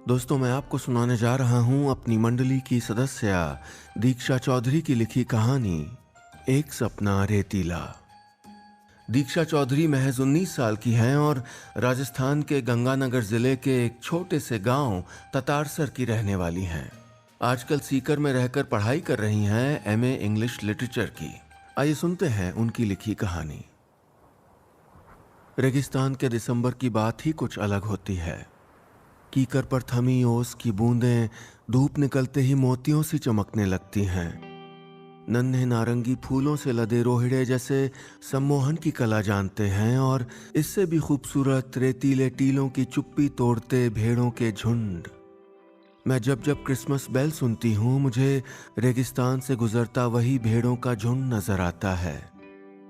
दोस्तों, मैं आपको सुनाने जा रहा हूं अपनी मंडली की सदस्य दीक्षा चौधरी की लिखी कहानी एक सपना रेतीला। दीक्षा चौधरी महज 19 साल की हैं और राजस्थान के गंगानगर जिले के एक छोटे से गांव ततारसर की रहने वाली हैं। आजकल सीकर में रहकर पढ़ाई कर रही हैं एमए इंग्लिश लिटरेचर की। आइए सुनते हैं उनकी लिखी कहानी। रेगिस्तान के दिसंबर की बात ही कुछ अलग होती है। कीकर पर थमी ओस की बूंदें धूप निकलते ही मोतियों सी चमकने लगती हैं। नन्हे नारंगी फूलों से लदे रोहिड़े जैसे सम्मोहन की कला जानते हैं और इससे भी खूबसूरत रेतीले टीलों की चुप्पी तोड़ते भेड़ों के झुंड। मैं जब जब क्रिसमस बेल सुनती हूँ, मुझे रेगिस्तान से गुजरता वही भेड़ों का झुंड नजर आता है।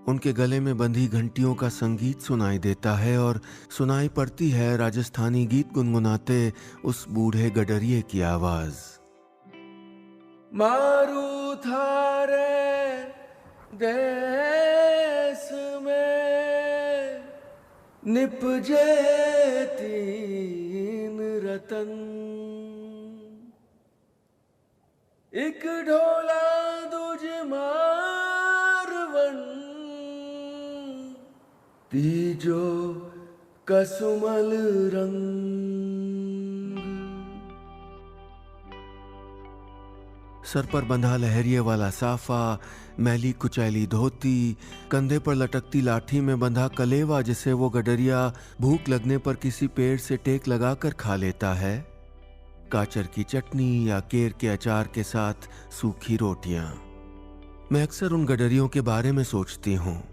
उनके गले में बंधी घंटियों का संगीत सुनाई देता है और सुनाई पड़ती है राजस्थानी गीत गुनगुनाते उस बूढ़े गडरिये की आवाज। मारू थारे देश में निपजे तीन रतन, एक ढोला दूज मारवन, तीजो कसुमल रंग। सर पर बंधा लहरिये वाला साफा, मैली कुचैली धोती, कंधे पर लटकती लाठी में बंधा कलेवा जिसे वो गडरिया भूख लगने पर किसी पेड़ से टेक लगाकर खा लेता है, काचर की चटनी या केर के अचार के साथ सूखी रोटियां। मैं अक्सर उन गडरियों के बारे में सोचती हूँ।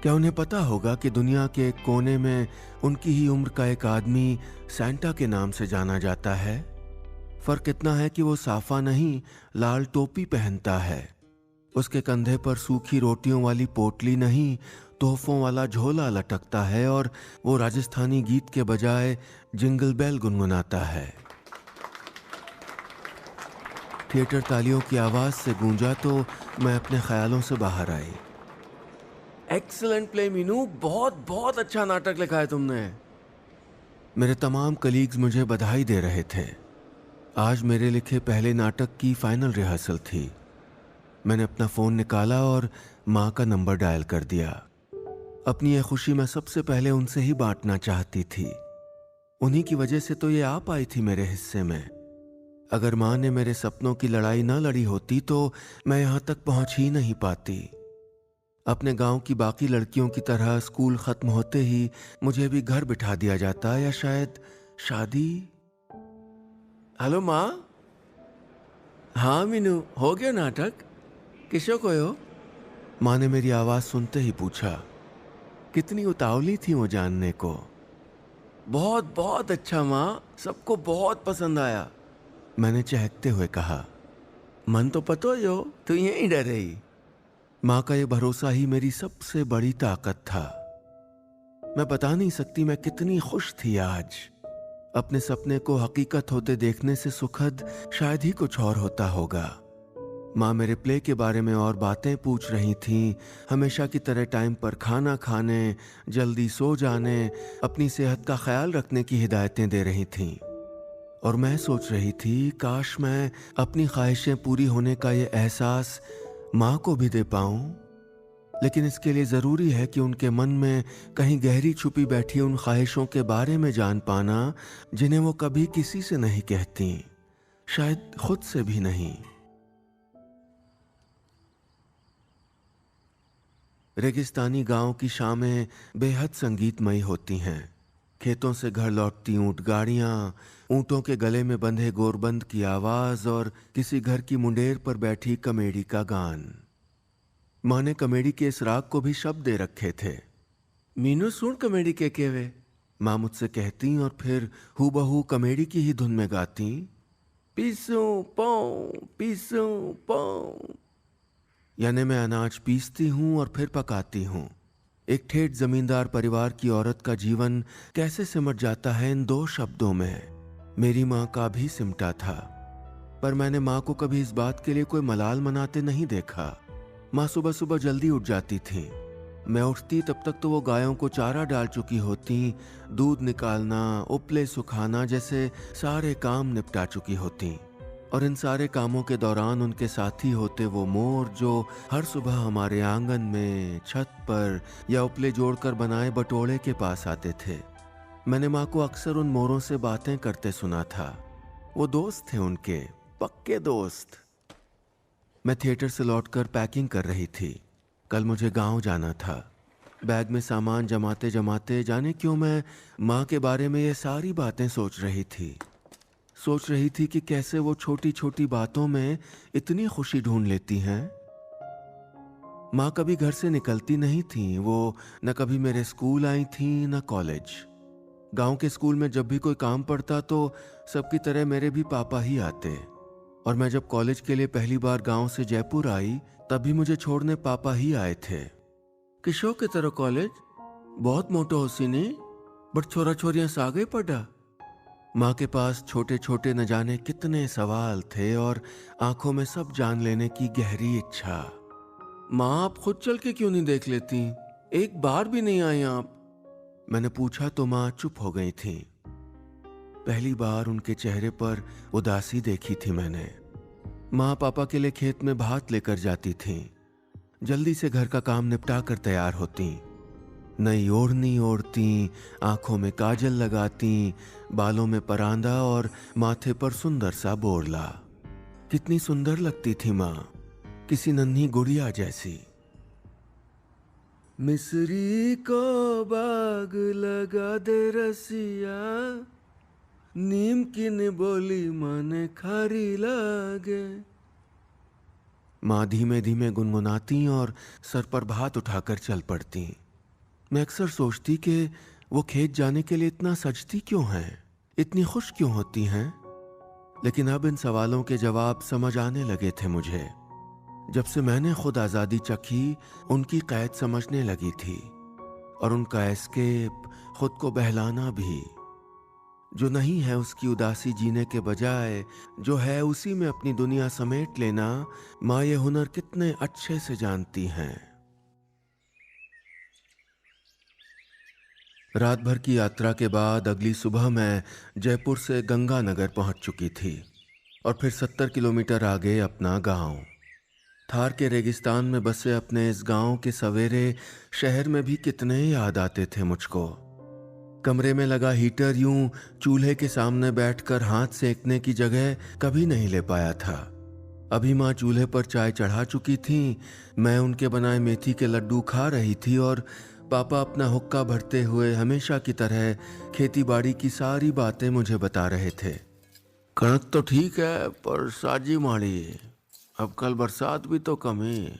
क्या उन्हें पता होगा कि दुनिया के एक कोने में उनकी ही उम्र का एक आदमी सैंटा के नाम से जाना जाता है? फर्क इतना है कि वो साफा नहीं, लाल टोपी पहनता है। उसके कंधे पर सूखी रोटियों वाली पोटली नहीं, तोहफों वाला झोला लटकता है और वो राजस्थानी गीत के बजाय जिंगल बेल गुनगुनाता है। थिएटर तालियों की आवाज से गूंजा तो मैं अपने ख्यालों से बाहर आई। एक्सीलेंट प्ले मीनू, बहुत बहुत अच्छा नाटक लिखा है तुमने। मेरे तमाम कलीग्स मुझे बधाई दे रहे थे। आज मेरे लिखे पहले नाटक की फाइनल रिहर्सल थी। मैंने अपना फोन निकाला और माँ का नंबर डायल कर दिया। अपनी यह खुशी मैं सबसे पहले उनसे ही बांटना चाहती थी। उन्हीं की वजह से तो ये आ पाई थी मेरे हिस्से में। अगर माँ ने मेरे सपनों की लड़ाई ना लड़ी होती तो मैं यहाँ तक पहुंच ही नहीं पाती। अपने गांव की बाकी लड़कियों की तरह स्कूल खत्म होते ही मुझे भी घर बिठा दिया जाता या शायद शादी। हेलो माँ। हाँ मीनू, हो गया नाटक? किसो को हो? माँ ने मेरी आवाज सुनते ही पूछा। कितनी उतावली थी वो जानने को। बहुत बहुत अच्छा माँ, सबको बहुत पसंद आया, मैंने चहकते हुए कहा। मन तो पतो ही हो, तू यहीं डर रही। माँ का ये भरोसा ही मेरी सबसे बड़ी ताकत था। मैं बता नहीं सकती मैं कितनी खुश थी आज। अपने सपने को हकीकत होते देखने से सुखद शायद ही कुछ और होता होगा। माँ मेरे प्ले के बारे में और बातें पूछ रही थीं। हमेशा की तरह टाइम पर खाना खाने, जल्दी सो जाने, अपनी सेहत का ख्याल रखने की हिदायतें दे रही थीं। और मैं सोच रही थी काश मैं अपनी ख्वाहिशें पूरी होने का ये एहसास माँ को भी दे पाऊं। लेकिन इसके लिए जरूरी है कि उनके मन में कहीं गहरी छुपी बैठी उन ख्वाहिशों के बारे में जान पाना जिन्हें वो कभी किसी से नहीं कहती, शायद खुद से भी नहीं। रेगिस्तानी गांव की शामें बेहद संगीतमयी होती हैं। खेतों से घर लौटती ऊंट गाड़ियां, ऊंटों के गले में बंधे गोरबंद की आवाज और किसी घर की मुंडेर पर बैठी कमेडी का गान। माँ ने कमेडी के इस राग को भी शब्द दे रखे थे। मीनू सुन कमेडी के केवे, माँ मुझसे कहती और फिर हूबहू कमेडी की ही धुन में गाती। पीसू पाऊं, यानी मैं अनाज पीसती हूँ और फिर पकाती हूँ। एक ठेठ जमींदार परिवार की औरत का जीवन कैसे सिमट जाता है इन दो शब्दों में, मेरी माँ का भी सिमटा था। पर मैंने माँ को कभी इस बात के लिए कोई मलाल मनाते नहीं देखा। माँ सुबह सुबह जल्दी उठ जाती थी। मैं उठती तब तक तो वो गायों को चारा डाल चुकी होती, दूध निकालना, उपले सुखाना जैसे सारे काम निपटा चुकी होती। और इन सारे कामों के दौरान उनके साथी होते वो मोर जो हर सुबह हमारे आंगन में, छत पर या उपले जोड़कर बनाए बटोड़े के पास आते थे। मैंने माँ को अक्सर उन मोरों से बातें करते सुना था। वो दोस्त थे उनके, पक्के दोस्त। मैं थिएटर से लौटकर पैकिंग कर रही थी। कल मुझे गांव जाना था। बैग में सामान जमाते जमाते जाने क्यों मैं माँ के बारे में ये सारी बातें सोच रही थी कि कैसे वो छोटी छोटी बातों में इतनी खुशी ढूंढ लेती हैं। माँ कभी घर से निकलती नहीं थी। वो न कभी मेरे स्कूल आई थी न कॉलेज। गांव के स्कूल में जब भी कोई काम पड़ता तो सबकी तरह मेरे भी पापा ही आते। और मैं जब कॉलेज के लिए पहली बार गांव से जयपुर आई तभी मुझे छोड़ने पापा ही आए थे। किशोर के तरह कॉलेज बहुत मोटो होसी नहीं, बट छोरा छोरियां सागे पढ़ा। माँ के पास छोटे छोटे न जाने कितने सवाल थे और आंखों में सब जान लेने की गहरी इच्छा। माँ आप खुद चल के क्यों नहीं देख लेती? एक बार भी नहीं आई आप? मैंने पूछा तो माँ चुप हो गई थी। पहली बार उनके चेहरे पर उदासी देखी थी मैंने। माँ पापा के लिए खेत में भात लेकर जाती थी। जल्दी से घर का काम निपटा कर तैयार होती। नई ओढ़नी ओढ़ती, आंखों में काजल लगाती, बालों में परांदा और माथे पर सुंदर सा बोरला। कितनी सुंदर लगती थी माँ, किसी नन्ही गुड़िया जैसी। मिस्री को बाग लगा दे रसिया, नीम की बोली माने खारी लागे। माँ धीमे धीमे गुनगुनाती और सर पर भात उठाकर चल पड़ती। मैं अक्सर सोचती कि वो खेत जाने के लिए इतना सजती क्यों हैं, इतनी खुश क्यों होती हैं। लेकिन अब इन सवालों के जवाब समझ आने लगे थे मुझे। जब से मैंने खुद आज़ादी चखी, उनकी कैद समझने लगी थी। और उनका एस्केप, खुद को बहलाना भी। जो नहीं है उसकी उदासी जीने के बजाय जो है उसी में अपनी दुनिया समेट लेना, माँ ये हुनर कितने अच्छे से जानती हैं। रात भर की यात्रा के बाद अगली सुबह मैं जयपुर से गंगानगर पहुंच चुकी थी और फिर 70 किलोमीटर आगे अपना गांव। थार के रेगिस्तान में बसे अपने इस गांव के सवेरे शहर में भी कितने याद आते थे मुझको। कमरे में लगा हीटर यूं चूल्हे के सामने बैठकर हाथ सेकने की जगह कभी नहीं ले पाया था। अभी माँ चूल्हे पर चाय चढ़ा चुकी थीं। मैं उनके बनाए मेथी के लड्डू खा रही थी और पापा अपना हुक्का भरते हुए हमेशा की तरह खेती बाड़ी की सारी बातें मुझे बता रहे थे। कणक तो ठीक है पर साजी माड़ी, अब कल बरसात भी तो कम है।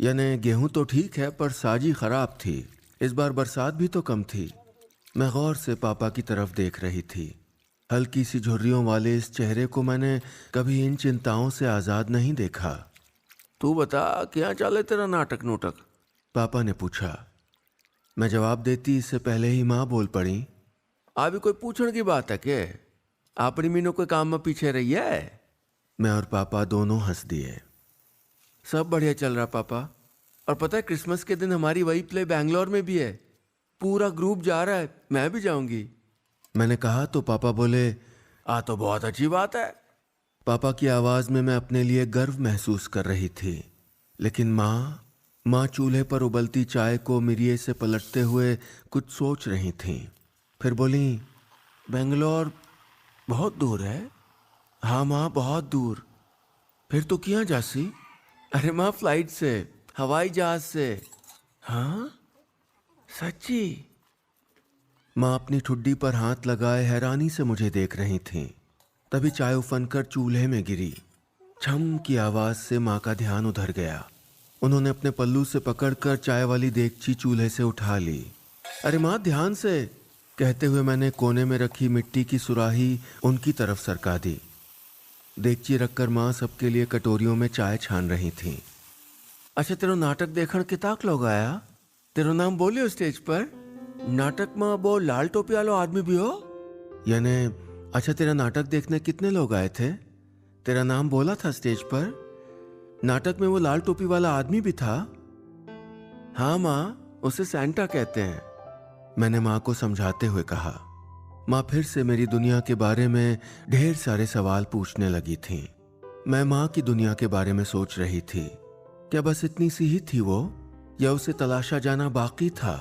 यानी गेहूं तो ठीक है पर साजी खराब थी, इस बार बरसात भी तो कम थी। मैं गौर से पापा की तरफ देख रही थी। हल्की सी झुर्रियों वाले इस चेहरे को मैंने कभी इन चिंताओं से आज़ाद नहीं देखा। तू बता क्या चले तेरा नाटक नोटक? पापा ने पूछा। मैं जवाब देती इससे पहले ही माँ बोल पड़ी। अभी कोई पूछने की बात है क्या? अपनी मीनू कोई काम में पीछे रही है? मैं और पापा दोनों हंस दिए। सब बढ़िया चल रहा पापा। और पता है क्रिसमस के दिन हमारी वही प्ले बैंगलोर में भी है, पूरा ग्रुप जा रहा है, मैं भी जाऊंगी। मैंने कहा तो पापा बोले, आ तो बहुत अच्छी बात है। पापा की आवाज में मैं अपने लिए गर्व महसूस कर रही थी। लेकिन माँ चूल्हे पर उबलती चाय को मिरिये से पलटते हुए कुछ सोच रही थीं। फिर बोली, बेंगलोर बहुत दूर है? हाँ माँ बहुत दूर। फिर तो किया जासी? अरे माँ फ्लाइट से, हवाई जहाज से। हाँ सच्ची? माँ अपनी ठुड्डी पर हाथ लगाए हैरानी से मुझे देख रही थीं। तभी चाय उफनकर चूल्हे में गिरी। छम की आवाज से माँ का ध्यान उधर गया। उन्होंने अपने पल्लू से पकड़कर चाय वाली देगची चूल्हे से उठा ली। अरे माँ ध्यान से, कहते हुए मैंने कोने में रखी मिट्टी की सुराही उनकी तरफ सरका दी। देगची रखकर माँ सबके लिए कटोरियों में चाय छान रही थीं। अच्छा तेरो नाटक देखण किताक लोग आया? तेरो नाम बोलियो स्टेज पर? नाटक में वो लाल टोपी वालो आदमी भी हो? यानी अच्छा तेरा नाटक देखने कितने लोग आए थे? तेरा नाम बोला था स्टेज पर? नाटक में वो लाल टोपी वाला आदमी भी था? हाँ माँ, उसे सैंटा कहते हैं, मैंने माँ को समझाते हुए कहा। माँ फिर से मेरी दुनिया के बारे में ढेर सारे सवाल पूछने लगी थी। मैं माँ की दुनिया के बारे में सोच रही थी। क्या बस इतनी सी ही थी वो, या उसे तलाशा जाना बाकी था?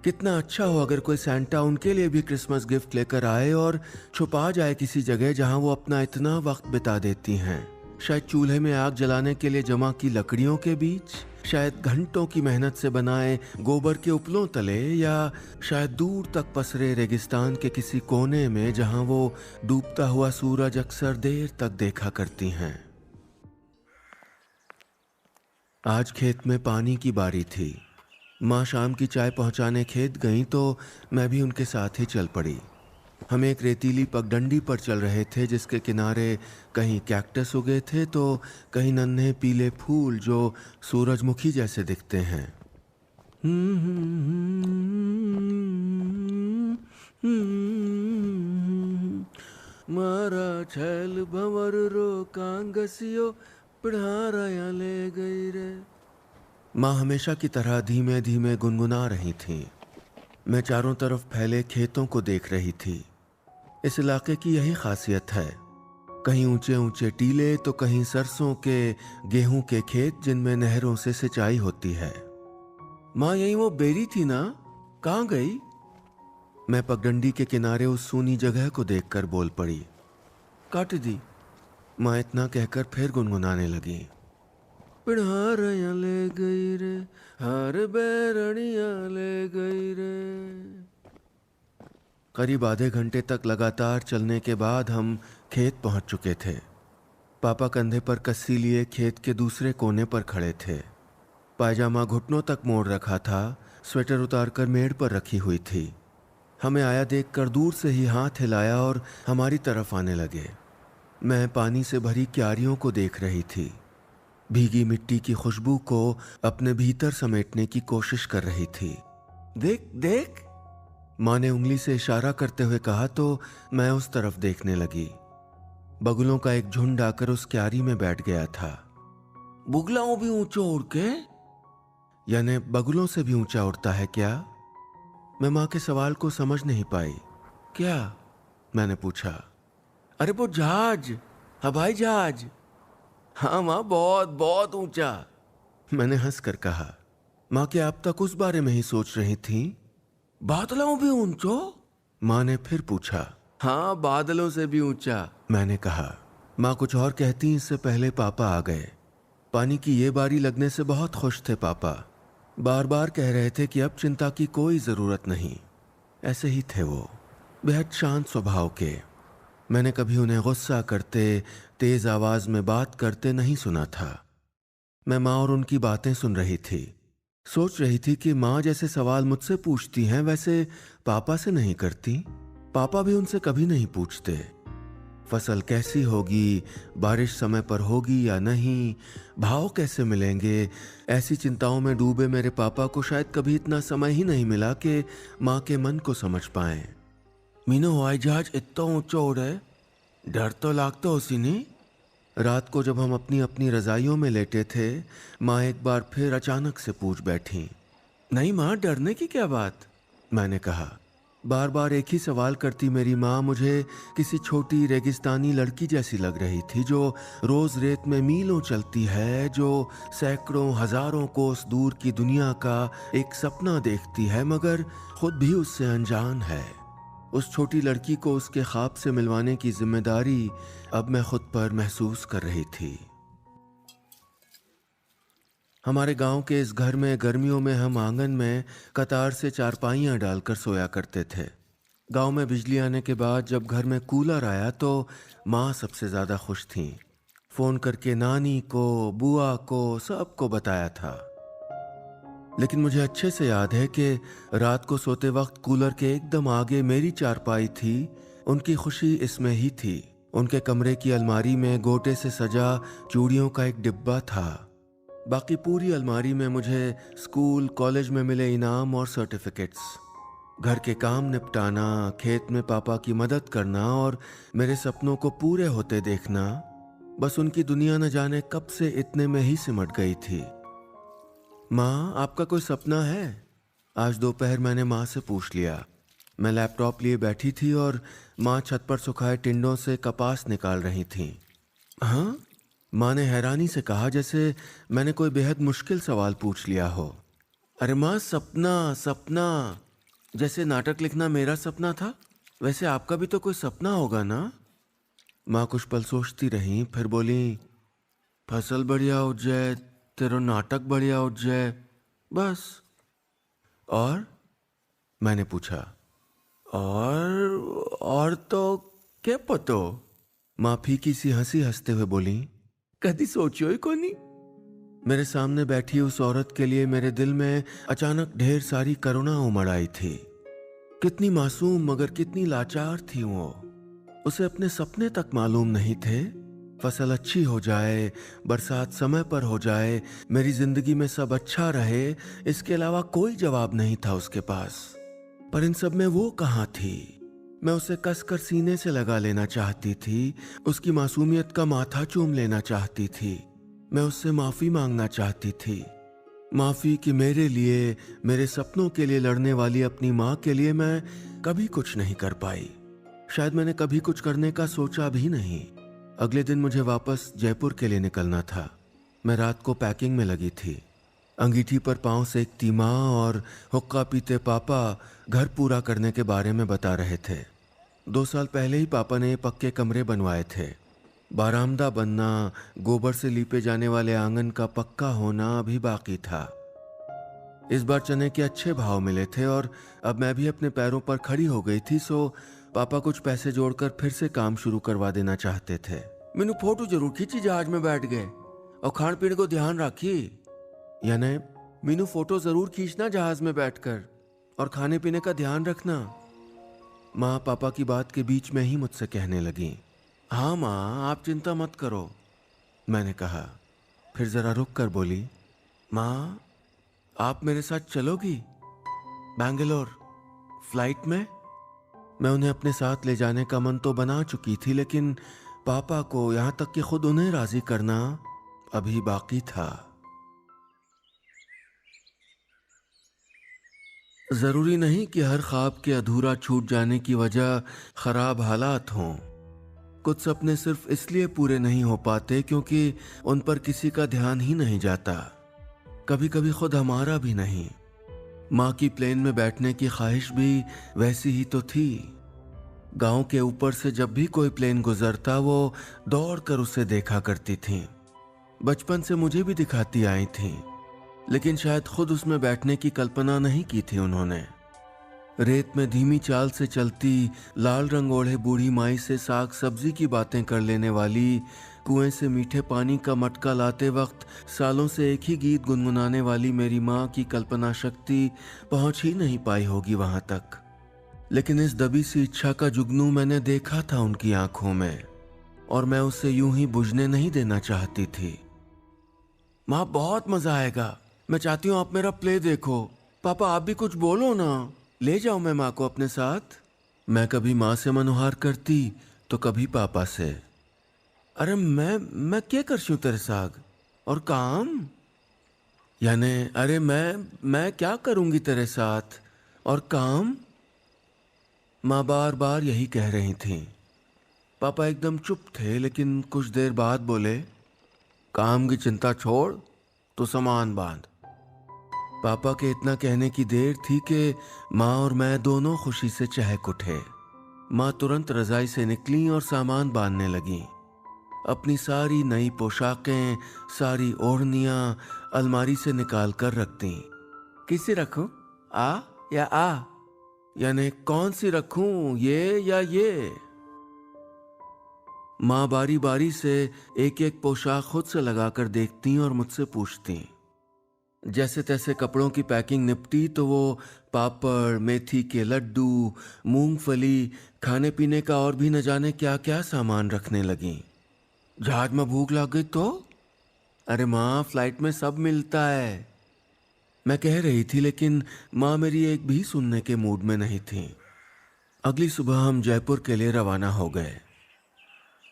कितना अच्छा हो अगर कोई सैंटा उनके लिए भी क्रिसमस गिफ्ट लेकर आए और छुपा जाए किसी जगह जहां वो अपना इतना वक्त बिता देती हैं। शायद चूल्हे में आग जलाने के लिए जमा की लकड़ियों के बीच, शायद घंटों की मेहनत से बनाए गोबर के उपलों तले, या शायद दूर तक पसरे रेगिस्तान के किसी कोने में जहां वो डूबता हुआ सूरज अक्सर देर तक देखा करती हैं। आज खेत में पानी की बारी थी। माँ शाम की चाय पहुंचाने खेत गईं तो मैं भी उनके साथ ही चल पड़ी। हम एक रेतीली पगडंडी पर चल रहे थे जिसके किनारे कहीं कैक्टस उगे थे तो कहीं नन्हे पीले फूल जो सूरजमुखी जैसे दिखते हैं। मारा छैल भंवर रो कांगसियो पिढ़ारा ले गई रे। माँ हमेशा की तरह धीमे धीमे गुनगुना रही थीं। मैं चारों तरफ फैले खेतों को देख रही थी। इस इलाके की यही खासियत है, कहीं ऊंचे ऊंचे टीले तो कहीं सरसों के गेहूं के खेत जिनमें नहरों से सिंचाई होती है। माँ यही वो बेरी थी ना, कहाँ गई? मैं पगडंडी के किनारे उस सूनी जगह को देखकर बोल पड़ी। काट दी, माँ इतना कहकर फिर गुनगुनाने लगी। पिढ़ारियां ले गई रे, हर बैरणियां ले गई रे। करीब आधे घंटे तक लगातार चलने के बाद हम खेत पहुंच चुके थे। पापा कंधे पर कस्सी लिए खेत के दूसरे कोने पर खड़े थे। पायजामा घुटनों तक मोड़ रखा था, स्वेटर उतारकर मेड़ पर रखी हुई थी। हमें आया देखकर दूर से ही हाथ हिलाया और हमारी तरफ आने लगे। मैं पानी से भरी क्यारियों को देख रही थी, भीगी मिट्टी की खुशबू को अपने भीतर समेटने की कोशिश कर रही थी। देख देख, माँ ने उंगली से इशारा करते हुए कहा तो मैं उस तरफ देखने लगी। बगुलों का एक झुंड आकर उस क्यारी में बैठ गया था। बुगलाओं भी ऊंचा उड़ के? यानी बगुलों से भी ऊंचा उड़ता है क्या? मैं माँ के सवाल को समझ नहीं पाई। क्या? मैंने पूछा। अरे वो जहाज, हवाई जहाज। हाँ माँ, बहुत बहुत ऊंचा, मैंने हंसकर कहा। माँ क्या आप तक उस बारे में ही सोच रही थी? बादलों भी ऊंचो? माँ ने फिर पूछा। हाँ, बादलों से भी ऊंचा, मैंने कहा। माँ कुछ और कहती इससे पहले पापा आ गए। पानी की ये बारी लगने से बहुत खुश थे पापा। बार बार कह रहे थे कि अब चिंता की कोई जरूरत नहीं। ऐसे ही थे वो, बेहद शांत स्वभाव के। मैंने कभी उन्हें गुस्सा करते, तेज आवाज में बात करते नहीं सुना था। मैं माँ और उनकी बातें सुन रही थी। सोच रही थी कि माँ जैसे सवाल मुझसे पूछती हैं वैसे पापा से नहीं करती। पापा भी उनसे कभी नहीं पूछते। फसल कैसी होगी, बारिश समय पर होगी या नहीं, भाव कैसे मिलेंगे, ऐसी चिंताओं में डूबे मेरे पापा को शायद कभी इतना समय ही नहीं मिला कि माँ के मन को समझ पाएं। मीनू, हवाई जहाज इतना ऊंचा उड़े, डर तो लागता उसी नहीं? रात को जब हम अपनी अपनी रजाइयों में लेटे थे, माँ एक बार फिर अचानक से पूछ बैठी। नहीं माँ, डरने की क्या बात, मैंने कहा। बार बार एक ही सवाल करती मेरी माँ मुझे किसी छोटी रेगिस्तानी लड़की जैसी लग रही थी जो रोज रेत में मीलों चलती है, जो सैकड़ों हजारों कोस दूर की दुनिया का एक सपना देखती है मगर खुद भी उससे अनजान है। उस छोटी लड़की को उसके ख्वाब से मिलवाने की जिम्मेदारी अब मैं खुद पर महसूस कर रही थी। हमारे गांव के इस घर में गर्मियों में हम आंगन में कतार से चारपाइयां डालकर सोया करते थे। गांव में बिजली आने के बाद जब घर में कूलर आया तो माँ सबसे ज़्यादा खुश थीं। फ़ोन करके नानी को, बुआ को, सबको बताया था। लेकिन मुझे अच्छे से याद है कि रात को सोते वक्त कूलर के एकदम आगे मेरी चारपाई थी। उनकी खुशी इसमें ही थी। उनके कमरे की अलमारी में गोटे से सजा चूड़ियों का एक डिब्बा था। बाकी पूरी अलमारी में मुझे स्कूल कॉलेज में मिले इनाम और सर्टिफिकेट्स, घर के काम निपटाना, खेत में पापा की मदद करना और मेरे सपनों को पूरे होते देखना, बस उनकी दुनिया न जाने कब से इतने में ही सिमट गई थी। माँ, आपका कोई सपना है? आज दोपहर मैंने माँ से पूछ लिया। मैं लैपटॉप लिए बैठी थी और माँ छत पर सुखाए टिंडों से कपास निकाल रही थीं। हाँ? माँ ने हैरानी से कहा, जैसे मैंने कोई बेहद मुश्किल सवाल पूछ लिया हो। अरे माँ, सपना सपना, जैसे नाटक लिखना मेरा सपना था, वैसे आपका भी तो कोई सपना होगा ना? माँ कुछ पल सोचती रहीं, फिर बोली, फसल बढ़िया उठ जाए, तेरा नाटक बढ़िया उठ जाए, बस। और? मैंने पूछा। और तो क्या पतो? माँ फीकी सी हंसी हंसते हुए बोली, कदी सोचियो ही कोनी। मेरे सामने बैठी उस औरत के लिए मेरे दिल में अचानक ढेर सारी करुणा उमड़ आई थी। कितनी मासूम मगर कितनी लाचार थी वो। उसे अपने सपने तक मालूम नहीं थे। फसल अच्छी हो जाए, बरसात समय पर हो जाए, मेरी जिंदगी में सब अच्छा रहे, इसके अलावा कोई जवाब नहीं था उसके पास। पर इन सब में वो कहाँ थी? मैं उसे कसकर सीने से लगा लेना चाहती थी, उसकी मासूमियत का माथा चूम लेना चाहती थी। मैं उससे माफी मांगना चाहती थी, माफी कि मेरे लिए, मेरे सपनों के लिए लड़ने वाली अपनी माँ के लिए मैं कभी कुछ नहीं कर पाई। शायद मैंने कभी कुछ करने का सोचा भी नहीं। अगले दिन मुझे वापस जयपुर के लिए निकलना था। मैं रात को पैकिंग में लगी थी। अंगीठी पर पांव सेकती माँ और हुक्का पीते पापा घर पूरा करने के बारे में बता रहे थे। 2 साल पहले ही पापा ने पक्के कमरे बनवाए थे। बारामदा बनना, गोबर से लीपे जाने वाले आंगन का पक्का होना अभी बाकी था। इस बार चने के अच्छे भाव मिले थे और अब मैं भी अपने पैरों पर खड़ी हो गई थी, सो पापा कुछ पैसे जोड़कर फिर से काम शुरू करवा देना चाहते थे। मैनू फोटो जरूर खींची जहाज में बैठ गए, और खान पीने को ध्यान रखी। यानी मीनू फोटो जरूर खींचना जहाज में बैठकर, और खाने पीने का ध्यान रखना। माँ पापा की बात के बीच में ही मुझसे कहने लगी। हाँ माँ, आप चिंता मत करो, मैंने कहा। फिर जरा रुक कर बोली, माँ आप मेरे साथ चलोगी बैंगलोर फ्लाइट में? मैं उन्हें अपने साथ ले जाने का मन तो बना चुकी थी, लेकिन पापा को, यहां तक कि खुद उन्हें राजी करना अभी बाकी था। जरूरी नहीं कि हर ख्वाब के अधूरा छूट जाने की वजह खराब हालात हों। कुछ सपने सिर्फ इसलिए पूरे नहीं हो पाते क्योंकि उन पर किसी का ध्यान ही नहीं जाता, कभी कभी खुद हमारा भी नहीं। माँ की प्लेन में बैठने की ख्वाहिश भी वैसी ही तो थी। गांव के ऊपर से जब भी कोई प्लेन गुजरता, वो दौड़कर उसे देखा करती थीं। बचपन से मुझे भी दिखाती आई थीं, लेकिन शायद खुद उसमें बैठने की कल्पना नहीं की थी उन्होंने। रेत में धीमी चाल से चलती, लाल रंग ओढ़े बूढ़ी माई से साग सब्जी की बातें कर लेने वाली, कुएं से मीठे पानी का मटका लाते वक्त सालों से एक ही गीत गुनगुनाने वाली मेरी माँ की कल्पना शक्ति पहुंच ही नहीं पाई होगी वहां तक। लेकिन इस दबी सी इच्छा का जुगनू मैंने देखा था उनकी आंखों में, और मैं उसे यूं ही बुझने नहीं देना चाहती थी। माँ बहुत मजा आएगा, मैं चाहती हूँ आप मेरा प्ले देखो। पापा आप भी कुछ बोलो ना, ले जाओ मैं माँ को अपने साथ। मैं कभी माँ से मनुहार करती तो कभी पापा से। अरे मैं क्या करती हूँ तेरे साथ, और काम? यानी अरे मैं क्या करूंगी तेरे साथ, और काम? माँ बार बार यही कह रही थीं। पापा एकदम चुप थे, लेकिन कुछ देर बाद बोले, काम की चिंता छोड़, तू सामान बांध। पापा के इतना कहने की देर थी कि माँ और मैं दोनों खुशी से चहक उठे। माँ तुरंत रजाई से निकली और सामान बांधने लगी। अपनी सारी नई पोशाकें, सारी ओढ़नियां अलमारी से निकाल कर रख दी। किसे रखूं, आ या आ? यानी कौन सी रखूं, ये या ये? माँ बारी बारी से एक एक पोशाक खुद से लगाकर देखती और मुझसे पूछती। जैसे तैसे कपड़ों की पैकिंग निपटी तो वो पापड़, मेथी के लड्डू, मूंगफली, खाने पीने का और भी न जाने क्या क्या सामान रखने लगी। जहाज में भूख लग गई तो? अरे माँ, फ्लाइट में सब मिलता है, मैं कह रही थी, लेकिन माँ मेरी एक भी सुनने के मूड में नहीं थी। अगली सुबह हम जयपुर के लिए रवाना हो गए।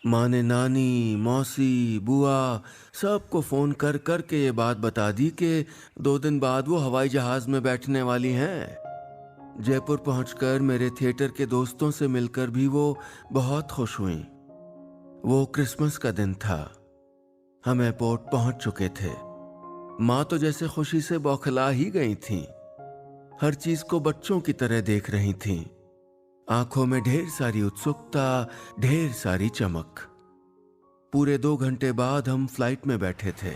माँ ने नानी, मौसी, बुआ सबको फोन कर कर के ये बात बता दी कि 2 दिन बाद वो हवाई जहाज में बैठने वाली हैं। जयपुर पहुंचकर मेरे थिएटर के दोस्तों से मिलकर भी वो बहुत खुश हुईं। वो क्रिसमस का दिन था। हम एयरपोर्ट पहुंच चुके थे। माँ तो जैसे खुशी से बौखला ही गई थीं। हर चीज को बच्चों की तरह देख रही थीं। आंखों में ढेर सारी उत्सुकता, ढेर सारी चमक। पूरे 2 घंटे बाद हम फ्लाइट में बैठे थे।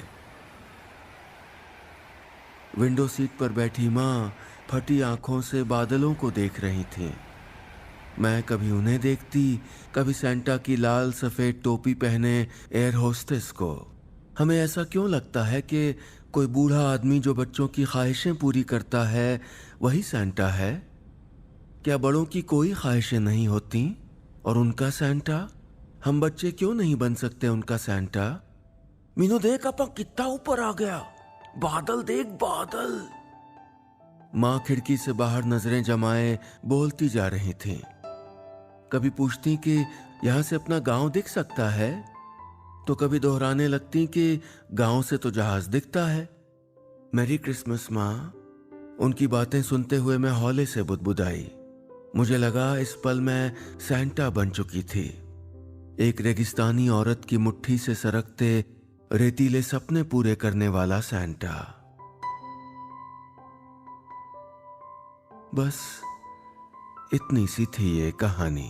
विंडो सीट पर बैठी माँ फटी आंखों से बादलों को देख रही थीं। मैं कभी उन्हें देखती, कभी सेंटा की लाल सफेद टोपी पहने एयर होस्टेस को। हमें ऐसा क्यों लगता है कि कोई बूढ़ा आदमी जो बच्चों की ख्वाहिशें पूरी करता है वही सेंटा है? क्या बड़ों की कोई ख्वाहिशें नहीं होती? और उनका सेंटा? हम बच्चे क्यों नहीं बन सकते उनका सेंटा? मीनू देख, अपा कितना ऊपर आ गया। बादल देख, बादल। माँ खिड़की से बाहर नजरें जमाए बोलती जा रही थीं। कभी पूछती कि यहां से अपना गांव दिख सकता है, तो कभी दोहराने लगती कि गांव से तो जहाज दिखता है। मैरी क्रिसमस माँ। उनकी बातें सुनते हुए मैं हौले से बुदबुदाई। मुझे लगा इस पल मैं सेंटा बन चुकी थी, एक रेगिस्तानी औरत की मुट्ठी से सरकते रेतीले सपने पूरे करने वाला सेंटा। बस इतनी सी थी ये कहानी।